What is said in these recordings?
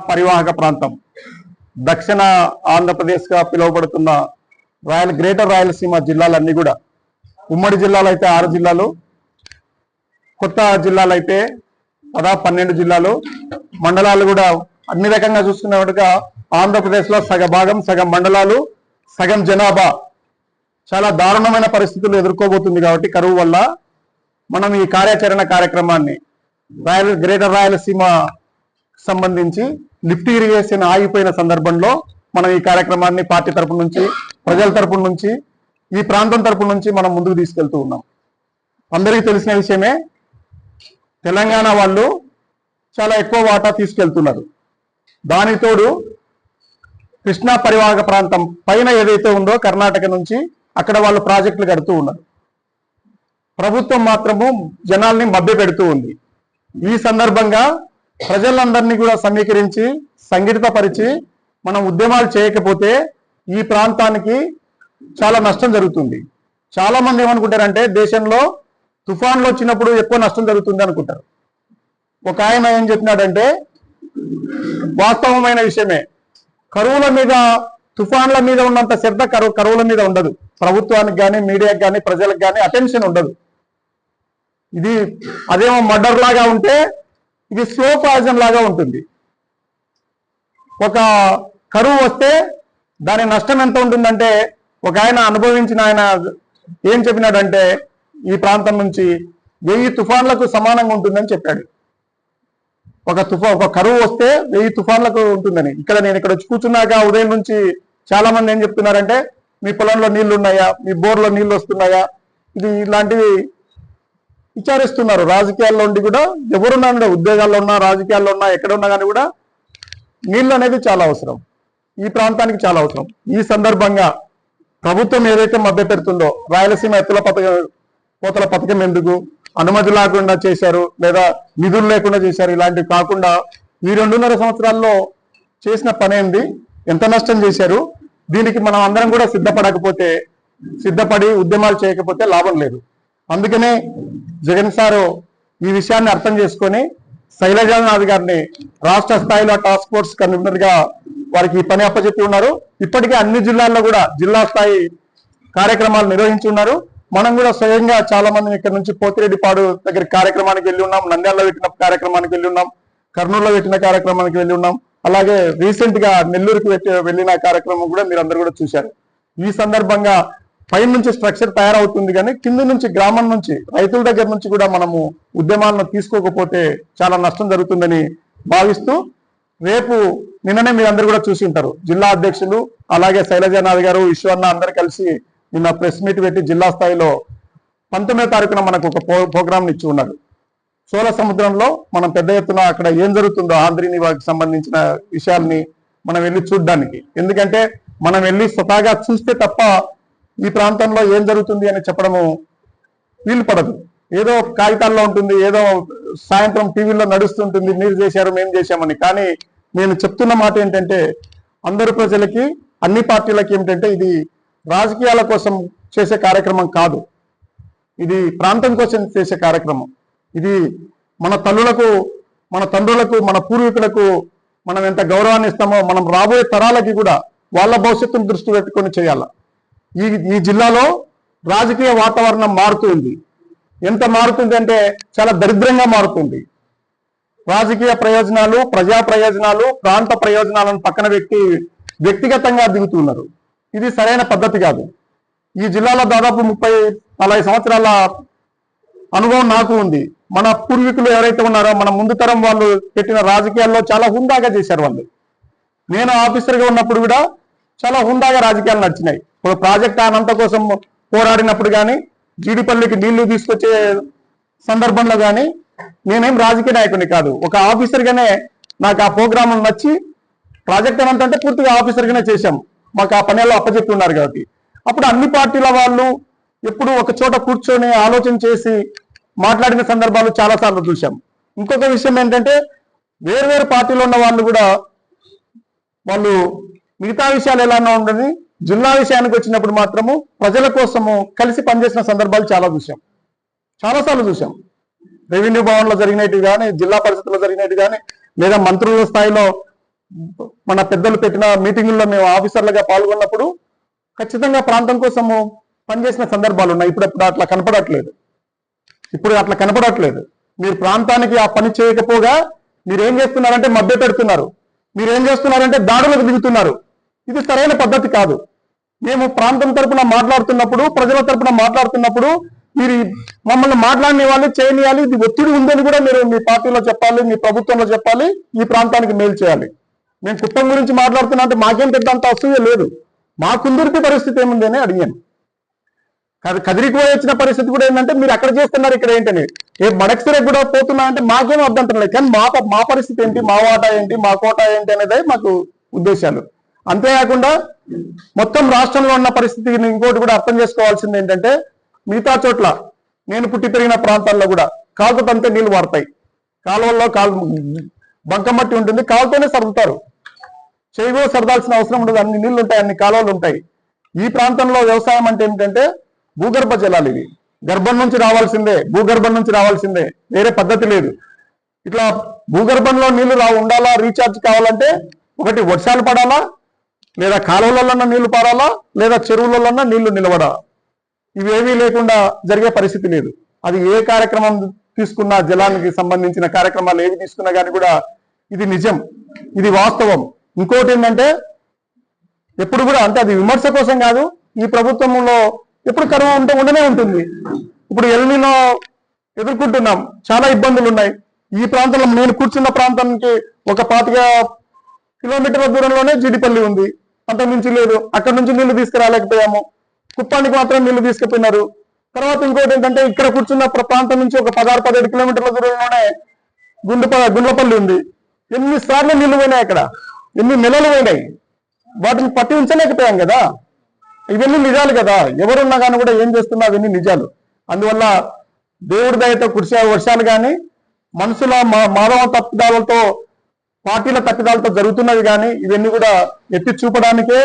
పరివాహక ప్రాంతం దక్షిణ ఆంధ్రప్రదేశ్గా పిలువబడుతున్న గ్రేటర్ రాయలసీమ జిల్లాలన్నీ కూడా ఉమ్మడి జిల్లాలు అయితే 6 జిల్లాలు, కొత్త జిల్లాలు అయితే 12 జిల్లాలు, మండలాలు కూడా అన్ని రకంగా చూసుకున్నట్టుగా ఆంధ్రప్రదేశ్లో సగం మండలాలు, సగం జనాభా చాలా దారుణమైన పరిస్థితులు ఎదుర్కోబోతుంది. కాబట్టి కరువు వల్ల మనం ఈ కార్యాచరణాన్ని గ్రేటర్ రాయలసీమ సంబంధించి లిఫ్ట్ ఇరిగేషన్ ఆగిపోయిన సందర్భంలో మనం ఈ కార్యక్రమాన్ని పార్టీ తరపు నుంచి, ప్రజల తరపు నుంచి, ఈ ప్రాంతం తరపు నుంచి మనం ముందుకు తీసుకెళ్తూ ఉన్నాం. అందరికీ తెలిసిన విషయమే, తెలంగాణ వాళ్ళు చాలా ఎక్కువ వాటా తీసుకెళ్తున్నారు. దానికి తోడు కృష్ణా పరివాహక ప్రాంతం పైన ఏదైతే ఉందో కర్ణాటక నుంచి అక్కడ వాళ్ళు ప్రాజెక్టులు కడుతూ ఉన్నారు. ప్రభుత్వం మాత్రము జనాల్ని మభ్యపెడుతూ ఉంది. ఈ సందర్భంగా ప్రజలందరినీ కూడా సమీకరించి సంఘటితపరిచి మనం ఉద్యమాలు చేయకపోతే ఈ ప్రాంతానికి చాలా నష్టం జరుగుతుంది. చాలా మంది ఏమనుకుంటారంటే దేశంలో తుఫాన్లు వచ్చినప్పుడు ఎక్కువ నష్టం జరుగుతుంది అనుకుంటారు. ఒక ఆయన ఏం చెప్పినాడంటే వాస్తవమైన విషయమే, కరువుల మీద, తుఫాన్ల మీద ఉన్నంత శ్రద్ధ కరువుల మీద ఉండదు. ప్రభుత్వానికి కానీ, మీడియాకి కానీ, ప్రజలకు కానీ అటెన్షన్ ఉండదు. ఇది అదేమో మర్డర్ లాగా ఉంటే ఇది స్లో పాయిజన్ లాగా ఉంటుంది. ఒక కరువు వస్తే దాని నష్టం ఎంత ఉంటుందంటే, ఒక ఆయన అనుభవించిన ఆయన ఏం చెప్పినాడంటే ఈ ప్రాంతం నుంచి 1000 తుఫాన్లకు సమానంగా ఉంటుందని చెప్పాడు. ఒక కరువు వస్తే 1000 తుఫాన్లకు ఉంటుందని. నేను ఇక్కడ వచ్చి కూర్చున్నాక ఉదయం నుంచి చాలా మంది ఏం చెప్తున్నారంటే మీ పొలంలో నీళ్లు ఉన్నాయా, మీ బోర్లో నీళ్లు వస్తున్నాయా, ఇలాంటివి విచారిస్తున్నారు. రాజకీయాల్లో ఉండి కూడా ఎవరున్నా, ఉద్యోగాల్లో ఉన్నా, రాజకీయాల్లో ఉన్నా, ఎక్కడ ఉన్నా కానీ కూడా నీళ్లు అనేది చాలా అవసరం, ఈ ప్రాంతానికి చాలా అవసరం. ఈ సందర్భంగా ప్రభుత్వం ఏదైతే మభ్య పెడుతుందో, రాయలసీమ కోతల పథకం ఎందుకు అనుమతి లేకుండా చేశారు, లేదా నిధులు లేకుండా చేశారు, ఇలాంటివి కాకుండా ఈ 2.5 సంవత్సరాల్లో చేసిన పని ఏంది, ఎంత నష్టం చేశారు, దీనికి మనం అందరం కూడా సిద్ధపడి ఉద్యమాలు చేయకపోతే లాభం లేదు. అందుకనే జగన్ సారు ఈ విషయాన్ని అర్థం చేసుకొని శైలజానాథ్ గారిని రాష్ట్ర స్థాయిలో టాస్క్ ఫోర్స్ కన్వీనర్ గా వారికి ఈ పని అప్పచెప్పి ఉన్నారు. ఇప్పటికే అన్ని జిల్లాల్లో కూడా జిల్లా స్థాయి కార్యక్రమాలు నిర్వహించి ఉన్నారు. మనం కూడా స్వయంగా చాలా మంది ఇక్కడ నుంచి పోతిరెడ్డిపాడు దగ్గర కార్యక్రమానికి వెళ్ళి ఉన్నాం, నంద్యాలలో పెట్టిన కార్యక్రమానికి వెళ్ళి ఉన్నాం, కర్నూలులో పెట్టిన కార్యక్రమానికి వెళ్ళి ఉన్నాం, అలాగే రీసెంట్ గా నెల్లూరుకి వెళ్ళిన కార్యక్రమం కూడా మీరు అందరు కూడా చూశారు. ఈ సందర్భంగా పై నుంచి స్ట్రక్చర్ తయారవుతుంది, కానీ కింద నుంచి, గ్రామం నుంచి, రైతుల దగ్గర నుంచి కూడా మనము ఉద్యమాలను తీసుకోకపోతే చాలా నష్టం జరుగుతుందని భావిస్తూ, రేపు నిన్ననే మీరందరూ కూడా చూసి ఉంటారు, జిల్లా అధ్యక్షులు అలాగే శైలజానాథ్ గారు, ఈశ్వర్ణ అందరు కలిసి నిన్న ప్రెస్ మీట్ పెట్టి జిల్లా స్థాయిలో 19వ తారీఖున మనకు ఒక ప్రోగ్రామ్ ఇచ్చి ఉన్నారు. సోల సముద్రంలో మనం పెద్ద ఎత్తున అక్కడ ఏం జరుగుతుందో ఆంధ్రీనివాకి సంబంధించిన విషయాల్ని మనం వెళ్ళి చూడడానికి. ఎందుకంటే మనం వెళ్ళి స్వతహాగా చూస్తే తప్ప ఈ ప్రాంతంలో ఏం జరుగుతుంది అని చెప్పడము వీలు పడదు. ఏదో కాగితాల్లో ఉంటుంది, ఏదో సాయంత్రం టీవీలో నడుస్తుంటుంది, మీరు చేశారు మేము చేశామని. కానీ నేను చెప్తున్న మాట ఏంటంటే అందరు ప్రజలకి, అన్ని పార్టీలకి ఏమిటంటే ఇది రాజకీయాల కోసం చేసే కార్యక్రమం కాదు, ఇది ప్రాంతం కోసం చేసే కార్యక్రమం. ఇది మన తల్లులకు, మన తండ్రులకు, మన పూర్వీకులకు మనం ఎంత గౌరవాన్ని ఇస్తామో మనం రాబోయే తరాలకి కూడా వాళ్ళ భవిష్యత్తును దృష్టి పెట్టుకొని చేయాలి. ఈ జిల్లాలో రాజకీయ వాతావరణం మారుతుంది. ఎంత మారుతుంది అంటే చాలా దరిద్రంగా మారుతుంది. రాజకీయ ప్రయోజనాలు, ప్రజా ప్రయోజనాలు, ప్రాంత ప్రయోజనాలను పక్కన పెట్టి వ్యక్తిగతంగా దిగుతున్నారు. ఇది సరైన పద్ధతి కాదు. ఈ జిల్లాలో దాదాపు 30-40 సంవత్సరాల అనుభవం నాకు ఉంది. మన పూర్వీకులు ఎవరైతే ఉన్నారో, మన ముందు తరం వాళ్ళు పెట్టిన రాజకీయాల్లో చాలా హుందాగా చేశారు వాళ్ళు. నేను ఆఫీసర్గా ఉన్నప్పుడు కూడా చాలా హుందాగా రాజకీయాలు నడిచినాయి. ఒక ప్రాజెక్ట్ అనంత కోసం పోరాడినప్పుడు కానీ, జీడిపల్లికి నీళ్లు తీసుకొచ్చే సందర్భంలో కానీ నేనేం రాజకీయ నాయకుడిని కాదు, ఒక ఆఫీసర్గానే నాకు ఆ ప్రోగ్రాం నచ్చి ప్రాజెక్ట్ అనంత అంటే పూర్తిగా ఆఫీసర్గానే చేశాం. మాకు ఆ పనిలో అప్పచెప్పి ఉన్నారు కాబట్టి. అప్పుడు అన్ని పార్టీల వాళ్ళు ఎప్పుడు ఒక చోట కూర్చొని ఆలోచన చేసి మాట్లాడిన సందర్భాలు చాలాసార్లు చూశాం. ఇంకొక విషయం ఏంటంటే వేరు పార్టీలో ఉన్న వాళ్ళు కూడా వాళ్ళు మిగతా విషయాలు ఎలా ఉండని జిల్లా విషయానికి వచ్చినప్పుడు మాత్రము ప్రజల కోసము కలిసి పనిచేసిన సందర్భాలు చాలాసార్లు చూసాం. రెవెన్యూ భవన్లో జరిగినట్టు కానీ, జిల్లా పరిషత్లో జరిగినట్టు కానీ, లేదా మంత్రుల స్థాయిలో మన పెద్దలు పెట్టిన మీటింగుల్లో మేము ఆఫీసర్లుగా పాల్గొన్నప్పుడు ఖచ్చితంగా ప్రాంతం కోసము పనిచేసిన సందర్భాలు ఉన్నాయి. ఇప్పుడు అట్లా కనపడట్లేదు. మీరు ప్రాంతానికి ఆ పని చేయకపోగా మీరేం చేస్తున్నారంటే మభ్య పెడుతున్నారు. మీరేం చేస్తున్నారంటే దాడులకు దిగుతున్నారు. ఇది సరైన పద్ధతి కాదు. మేము ప్రాంతం తరపున మాట్లాడుతున్నప్పుడు, ప్రజల తరపున మాట్లాడుతున్నప్పుడు మీరు మమ్మల్ని మాట్లాడనివ్వాలి, చేయనియాలి. ఇది ఒత్తిడి ఉందని కూడా మీరు మీ పార్టీలో చెప్పాలి, మీ ప్రభుత్వంలో చెప్పాలి. ఈ ప్రాంతానికి మేలు చేయాలి. మేము కుప్పం గురించి మాట్లాడుతున్నా అంటే మాకేం పెద్దంత అసూయ లేదు. మా కుందుర్పి పరిస్థితి ఏముంది అని అడిగాను. కదిరికి వచ్చిన పరిస్థితి కూడా ఏంటంటే మీరు అక్కడ చేస్తున్నారు, ఇక్కడ ఏంటని. మడక్సిరకు కూడా పోతున్నా అంటే మాకేం అభ్యంతరం లేదు. కానీ మా పరిస్థితి ఏంటి, మా వాటా ఏంటి, మా కోటా ఏంటి అనేది మాకు ఉద్దేశాలు. అంతేకాకుండా మొత్తం రాష్ట్రంలో ఉన్న పరిస్థితిని ఇంకోటి కూడా అర్థం చేసుకోవాల్సింది ఏంటంటే, మిగతా చోట్ల నేను పుట్టి పెరిగిన ప్రాంతాల్లో కూడా కాలుతో తంతే నీళ్లు వాడతాయి. కాలువల్లో బంకమట్టి ఉంటుంది, కాలుతోనే సర్దుతారు. చేయగో సరదాల్సిన అవసరం ఉండదు. అన్ని నీళ్లు ఉంటాయి, అన్ని కాలువలు ఉంటాయి. ఈ ప్రాంతంలో వ్యవసాయం అంటే ఏమిటంటే భూగర్భ జలాలు. ఇవి గర్భం నుంచి రావాల్సిందే, భూగర్భం నుంచి రావాల్సిందే, వేరే పద్ధతి లేదు. ఇట్లా భూగర్భంలో నీళ్లు ఉండాలా, రీఛార్జ్ కావాలంటే ఒకటి వర్షాలు పడాలా, లేదా కాలువలలో నీళ్లు పారాలా, లేదా చెరువులలో నీళ్లు నిలబడాలా. ఇవేమీ లేకుండా జరిగే పరిస్థితి లేదు. అది ఏ కార్యక్రమం తీసుకున్నా, జలానికి సంబంధించిన కార్యక్రమాలు ఏవి తీసుకున్నా కానీ కూడా ఇది నిజం, ఇది వాస్తవం. ఇంకోటి ఏంటంటే ఎప్పుడు కూడా అంటే అది విమర్శ కోసం కాదు, ఈ ప్రభుత్వంలో ఎప్పుడు కరువు ఉండనే ఉంటుంది. ఇప్పుడు ఎల్నినో ఎదుర్కొంటున్నాం, చాలా ఇబ్బందులు ఉన్నాయి. ఈ ప్రాంతంలో నేను కూర్చున్న ప్రాంతానికి ఒక 25 కిలోమీటర్ల దూరంలోనే జీడిపల్లి ఉంది, అంతకుమించి లేదు. అక్కడ నుంచి నీళ్లు తీసుకురాలేకపోయాము. కుప్పానికి మాత్రం నీళ్లు తీసుకుపోయినారు. తర్వాత ఇంకోటి ఏంటంటే ఇక్కడ కూర్చున్న ప్రాంతం నుంచి ఒక 16-17 కిలోమీటర్ల దూరంలోనే గుండ్లపల్లి ఉంది. ఎన్నిసార్లు నీళ్లు పోయినాయి, అక్కడ ఎన్ని నెలలు పోయినాయి. వాటిని పట్టి ఉంచలేకపోయాం కదా. ఇవన్నీ నిజాలు కదా. ఎవరున్నా కానీ కూడా ఏం చేస్తున్నా అవన్నీ నిజాలు. అందువల్ల దేవుడి దయతో కురిసే వర్షాలు కానీ, మనుషుల మానవ తప్పిదాలతో, పార్టీల తప్పిదాలతో జరుగుతున్నవి కానీ ఇవన్నీ కూడా ఎత్తి చూపడానికే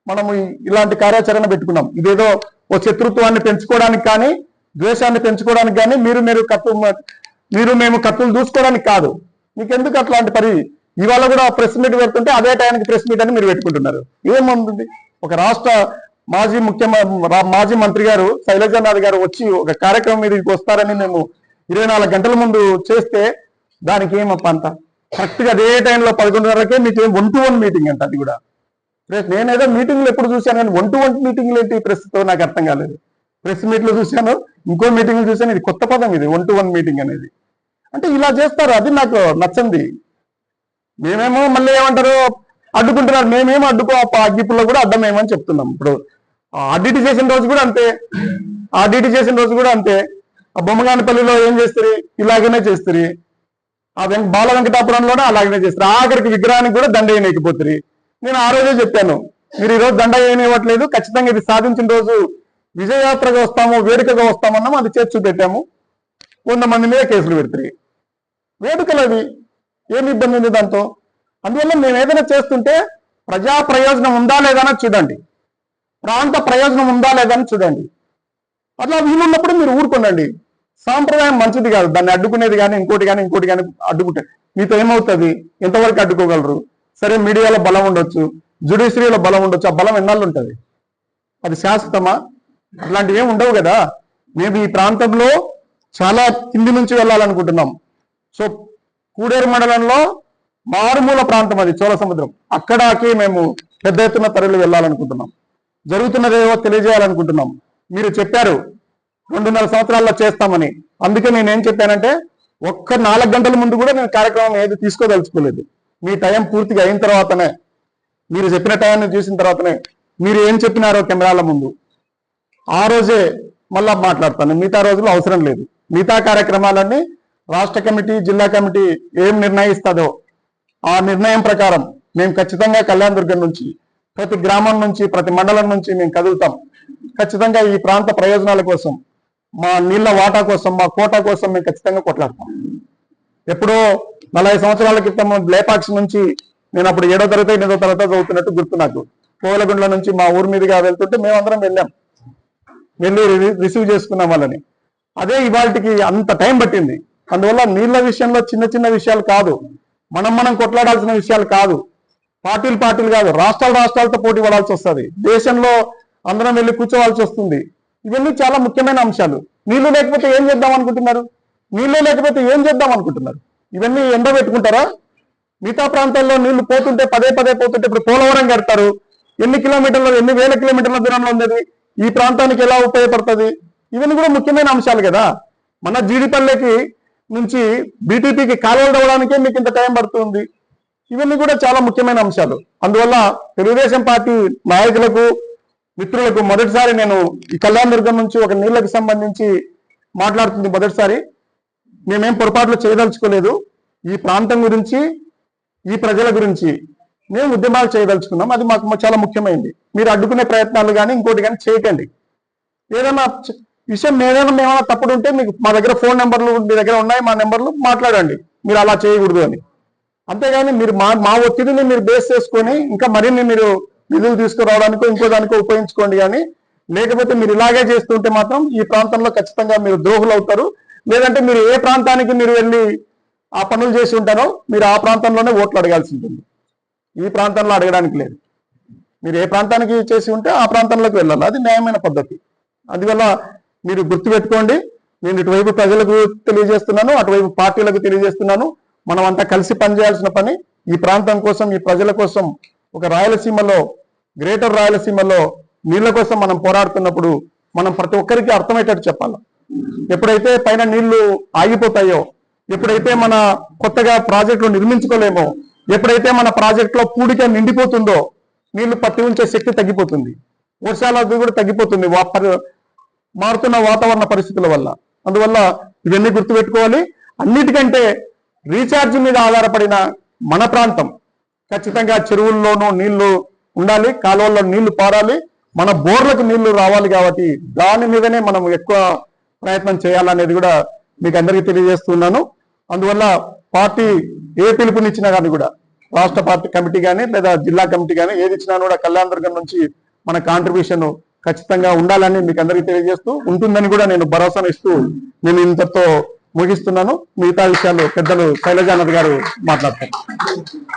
మనము ఇలాంటి కార్యాచరణ పెట్టుకున్నాం. ఇదేదో ఓ శత్రుత్వాన్ని పెంచుకోవడానికి కానీ, ద్వేషాన్ని పెంచుకోవడానికి కానీ, మీరు మేము కత్తులు దూసుకోవడానికి కాదు. మీకెందుకు అట్లాంటి ఇవాళ కూడా ప్రెస్ మీట్ పెడుతుంటే అదే టైంకి ప్రెస్ మీట్ అని మీరు పెట్టుకుంటున్నారు. ఏముంది? ఒక రాష్ట్ర మాజీ మంత్రి గారు శైలజానాథ్ గారు వచ్చి ఒక కార్యక్రమం మీదకి వస్తారని మేము 24 గంటల ముందు చేస్తే దానికి ఏమప్ప అంత కరెక్ట్ గా అదే టైంలో 11:30కే మీకు 1-to-1 మీటింగ్ అంట. అది కూడా నేనేదో మీటింగ్లు ఎప్పుడు చూశాను కానీ 1-to-1 మీటింగ్లు ఏంటి ప్రెస్తో నాకు అర్థం కాలేదు. ప్రెస్ మీట్లు చూశాను, ఇంకో మీటింగ్లు చూశాను. ఇది కొత్త పదం, ఇది 1-to-1 మీటింగ్ అనేది. అంటే ఇలా చేస్తారు, అది నాకు నచ్చంది. మేమేమో మళ్ళీ ఏమంటారు అడ్డుకుంటున్నారు, మేమేమో అగ్గిపుల్లో కూడా అడ్డమేమని చెప్తున్నాం. ఇప్పుడు ఆర్డిటి చేసిన రోజు కూడా అంతే. ఆ బొమ్మగానిపల్లిలో ఏం చేస్తారు, ఇలాగనే చేస్తారు. ఆ బాల వెంకటాపురంలోనే అలాగనే చేస్తారు. ఆఖరికి విగ్రహానికి కూడా దండ వేయలేకపోతుంది. నేను ఆ రోజే చెప్పాను, మీరు ఈరోజు దండ వేయనివ్వట్లేదు, ఖచ్చితంగా ఇది సాధించిన రోజు విజయయాత్రగా వస్తాము, వేడుకగా వస్తామన్నాము. అది చేర్చు పెట్టాము. 100 మంది మీద కేసులు పెడతాయి. వేడుకలు అవి, ఏమి ఇబ్బంది ఉంది దాంతో? అందువల్ల మేము ఏదైనా చేస్తుంటే ప్రజా ప్రయోజనం ఉందా లేదా చూడండి, ప్రాంత ప్రయోజనం ఉందా లేదని చూడండి. అట్లా వీలున్నప్పుడు మీరు ఊరుకోండి. సాంప్రదాయం మంచిది కాదు, దాన్ని అడ్డుకునేది కానీ ఇంకోటి కానీ అడ్డుకుంటే మీతో ఏమవుతుంది? ఎంతవరకు అడ్డుకోగలరు? సరే, మీడియాలో బలం ఉండొచ్చు, జ్యుడిషియరీలో బలం ఉండొచ్చు. ఆ బలం ఎన్నాళ్ళు ఉంటుంది? అది శాశ్వతమా? అట్లాంటివి ఏమి ఉండవు కదా. మేము ఈ ప్రాంతంలో చాలా కింది నుంచి వెళ్ళాలనుకుంటున్నాం. సో కూడేరు మండలంలో మారుమూల ప్రాంతం అది చోళ సముద్రం, అక్కడికి మేము పెద్ద ఎత్తున తరలి వెళ్ళాలనుకుంటున్నాం. జరుగుతున్నదేవో తెలియజేయాలనుకుంటున్నాం. మీరు చెప్పారు 2.5 సంవత్సరాల్లో చేస్తామని. అందుకే నేనేం చెప్పానంటే ఒక్క 4 గంటల ముందు కూడా నేను కార్యక్రమం ఏది తీసుకోదలుచుకోలేదు. మీ టైం పూర్తిగా అయిన తర్వాతనే, మీరు చెప్పిన టైంని చూసిన తర్వాతనే, మీరు ఏం చెప్పినారో కెమెరాల ముందు ఆ రోజే మళ్ళా మాట్లాడతాను. మిగతా రోజులు అవసరం లేదు. మిగతా కార్యక్రమాలన్నీ రాష్ట్ర కమిటీ, జిల్లా కమిటీ ఏం నిర్ణయిస్తుందో ఆ నిర్ణయం ప్రకారం మేము ఖచ్చితంగా కళ్యాణదుర్గం నుంచి, ప్రతి గ్రామం నుంచి, ప్రతి మండలం నుంచి మేము కదులుతాం. ఖచ్చితంగా ఈ ప్రాంత ప్రయోజనాల కోసం, మా నీళ్ల వాటా కోసం, మా కోటా కోసం మేము ఖచ్చితంగా కొట్లాడతాం. ఎప్పుడో 40 సంవత్సరాల క్రితం లేపాక్షి నుంచి నేను అప్పుడు 7వ తరగతి 8వ తరగతి చదువుతున్నట్టు గుర్తు నాకు. కోవలగుండ్ల నుంచి మా ఊరి మీదుగా వెళ్తుంటే మేమందరం వెళ్ళి రిసీవ్ చేసుకున్నాం వాళ్ళని. అదే ఇవాళకి అంత టైం పట్టింది. అందువల్ల నీళ్ల విషయంలో చిన్న చిన్న విషయాలు కాదు, మనం కొట్లాడాల్సిన విషయాలు కాదు. పార్టీలు కాదు, రాష్ట్రాలతో పోటీ పడాల్సి వస్తుంది, దేశంలో అందరం వెళ్ళి కూర్చోవాల్సి వస్తుంది. ఇవన్నీ చాలా ముఖ్యమైన అంశాలు. నీళ్లు లేకపోతే ఏం చేద్దాం అనుకుంటున్నారు? ఇవన్నీ ఎండబెట్టుకుంటారా? మిగతా ప్రాంతాల్లో నీళ్లు పోతుంటే పదే పోతుంటే ఇప్పుడు పోలవరం కడతారు, ఎన్ని వేల కిలోమీటర్ల దూరంలో ఉంది, ఈ ప్రాంతానికి ఎలా ఉపయోగపడుతుంది? ఇవన్నీ కూడా ముఖ్యమైన అంశాలు కదా. మన జీడిపల్లెకి నుంచి బీటీపీకి కాలువలు తవ్వడానికే మీకు ఇంత టైం పడుతుంది. ఇవన్నీ కూడా చాలా ముఖ్యమైన అంశాలు. అందువల్ల తెలుగుదేశం పార్టీ నాయకులకు, మిత్రులకు మొదటిసారి నేను ఈ కళ్యాణదుర్గం నుంచి ఒక నీళ్లకు సంబంధించి మాట్లాడుతుంది. మొదటిసారి మేమేం పొరపాట్లు చేయదలుచుకోలేదు. ఈ ప్రాంతం గురించి, ఈ ప్రజల గురించి మేము ఉద్యమాలు చేయదలుచుకున్నాం. అది మాకు చాలా ముఖ్యమైనది. మీరు అడ్డుకునే ప్రయత్నాలు కానీ ఇంకోటి కానీ చేయకండి. ఏదైనా విషయం ఏమైనా తప్పుడు ఉంటే మీకు మా దగ్గర ఫోన్ నెంబర్లు మీ దగ్గర ఉన్నాయి, మా నెంబర్లు మాట్లాడండి. మీరు అలా చేయకూడదు అని. అంతేగాని మీరు మా ఒత్తిడిని మీరు బేస్ చేసుకొని ఇంకా మరిన్ని మీరు నిధులు తీసుకురావడానికో ఇంకో దానికో ఉపయోగించుకోండి. కానీ లేకపోతే మీరు ఇలాగే చేస్తుంటే మాత్రం ఈ ప్రాంతంలో ఖచ్చితంగా మీరు ద్రోహులు అవుతారు. లేదంటే మీరు ఏ ప్రాంతానికి మీరు వెళ్ళి ఆ పనులు చేసి ఉంటారో మీరు ఆ ప్రాంతంలోనే ఓట్లు అడగాల్సి ఉంటుంది. ఈ ప్రాంతంలో అడగడానికి లేదు. మీరు ఏ ప్రాంతానికి చేసి ఉంటే ఆ ప్రాంతంలోకి వెళ్ళాలి. అది న్యాయమైన పద్ధతి. అందువల్ల మీరు గుర్తుపెట్టుకోండి. నేను ఇటువైపు ప్రజలకు తెలియజేస్తున్నాను, అటువైపు పార్టీలకు తెలియజేస్తున్నాను. మనం అంతా కలిసి పనిచేయాల్సిన పని. ఈ ప్రాంతం కోసం, ఈ ప్రజల కోసం, ఒక రాయలసీమలో, గ్రేటర్ రాయలసీమలో నీళ్ల కోసం మనం పోరాడుతున్నప్పుడు మనం ప్రతి ఒక్కరికి అర్థమయ్యేటట్టు చెప్పాలి. ఎప్పుడైతే పైన నీళ్లు ఆగిపోతాయో, ఎప్పుడైతే మన కొత్తగా ప్రాజెక్టులు నిర్మించుకోలేమో, ఎప్పుడైతే మన ప్రాజెక్టులో పూడిక నిండిపోతుందో నీళ్లు పట్టి ఉంచే శక్తి తగ్గిపోతుంది, వర్షాల కూడా తగ్గిపోతుంది మారుతున్న వాతావరణ పరిస్థితుల వల్ల. అందువల్ల ఇవన్నీ గుర్తుపెట్టుకోవాలి. అన్నిటికంటే రీఛార్జ్ మీద ఆధారపడిన మన ప్రాంతం ఖచ్చితంగా చెరువుల్లోనూ నీళ్లు ఉండాలి, కాలువల్లో నీళ్లు పారాలి, మన బోర్లకు నీళ్లు రావాలి. కాబట్టి దాని మీదనే మనం ఎక్కువ ప్రయత్నం చేయాలనేది కూడా మీకు అందరికీ తెలియజేస్తున్నాను. అందువల్ల పార్టీ ఏ పిలుపునిచ్చినా కానీ కూడా, రాష్ట్ర పార్టీ కమిటీ కానీ లేదా జిల్లా కమిటీ కానీ ఏది ఇచ్చినా కూడా కళ్యాణదుర్గం నుంచి మన కాంట్రిబ్యూషన్ ఖచ్చితంగా ఉండాలని మీకు అందరికీ తెలియజేస్తూ ఉంటుందని కూడా నేను భరోసాను ఇస్తూ నేను ఇంతతో ముగిస్తున్నాను. మిగతా విషయాలు పెద్దలు శైలజానద్ గారు మాట్లాడతారు.